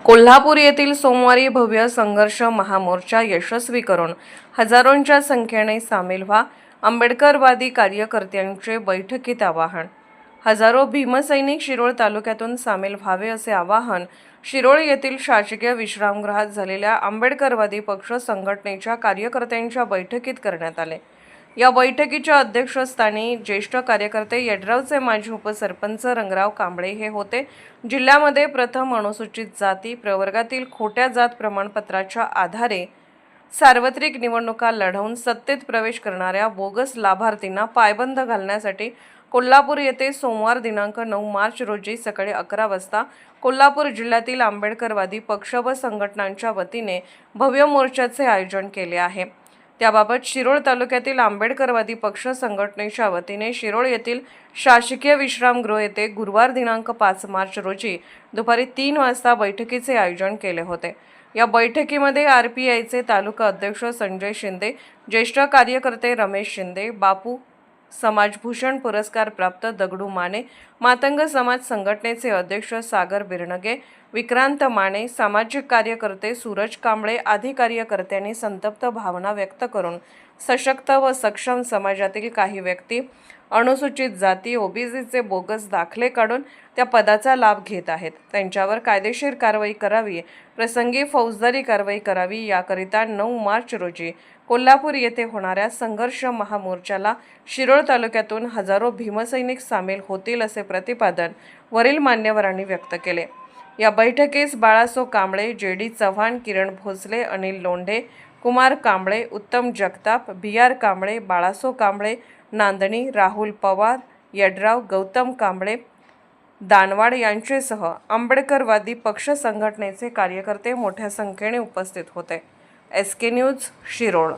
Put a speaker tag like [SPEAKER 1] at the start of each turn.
[SPEAKER 1] कोल्हापूर येथील सोमवारी भव्य संघर्ष महामोर्चा यशस्वी करून हजारोंच्या संख्येने सामील व्हा, आंबेडकरवादी कार्यकर्त्यांचे बैठकीत आवाहन. हजारो भीमसैनिक शिरोळ तालुक्यातून सामील व्हावे असे आवाहन शिरोळ येथील शासकीय विश्रामगृहात झालेल्या आंबेडकरवादी पक्ष संघटनेच्या कार्यकर्त्यांच्या बैठकीत करण्यात आले. या बैठकीच्या अध्यक्षस्थानी ज्येष्ठ कार्यकर्ते येड्रावचे माजी उपसरपंच रंगराव कांबळे हे होते. जिल्ह्यामध्ये प्रथम अनुसूचित जाती प्रवर्गातील खोट्या जात प्रमाणपत्राच्या आधारे सार्वत्रिक निवडणुका लढवून सत्तेत प्रवेश करणाऱ्या बोगस लाभार्थींना पायबंद घालण्यासाठी कोल्हापूर येथे सोमवार दिनांक 9 मार्च रोजी सकाळी 11 वाजता कोल्हापूर जिल्ह्यातील आंबेडकरवादी पक्ष व संघटनांच्या वतीने भव्य मोर्चाचे आयोजन केले आहे. त्याबाबत शिरोळ तालुक्यातील आंबेडकरवादी पक्ष संघटनेच्या वतीने शिरोळ येथील शासकीय विश्रामगृह येथे गुरुवार दिनांक 5 मार्च रोजी दुपारी 3 वाजता बैठकीचे आयोजन केले होते. या बैठकीमध्ये RPIचे तालुका अध्यक्ष संजय शिंदे, ज्येष्ठ कार्यकर्ते रमेश शिंदे, बापू समाजभूषण पुरस्कार प्राप्त दगडू माने, मातंग समाज संघटनेचे अध्यक्ष सागर बिरनगे, विक्रांत माने, सामाजिक कार्यकर्ते सूरज कांबळे आदी कार्यकर्त्यांनी संतप्त भावना व्यक्त करून सशक्त व सक्षम समाजातील काही व्यक्ती अनुसूचित जाती OBCचे बोगस दाखले काढून त्या पदाचा लाभ घेत आहेत, त्यांच्यावर कायदेशीर कारवाई करावी, प्रसंगी फौजदारी कारवाई करावी. याकरिता 9 मार्च रोजी कोल्हापूर येथे होणाऱ्या संघर्ष महामोर्चाला शिरोळ तालुक्यातून हजारो भीमसैनिक सामील होतील असे प्रतिपादन वरील मान्यवरांनी व्यक्त केले. या बैठकीस बाळासो कांबळे, JD चव्हाण, किरण भोसले, अनिल लोंढे, कुमार कांबळे, उत्तम जगताप, BR कांबळे, बाळासो कांबळे, नांदणी, राहुल पवार, येड्राव, गौतम कांबळे, दानवाड यांचेसह आंबेडकरवादी पक्ष संघटनेचे कार्यकर्ते मोठ्या संख्येने उपस्थित होते. SK news Shirol.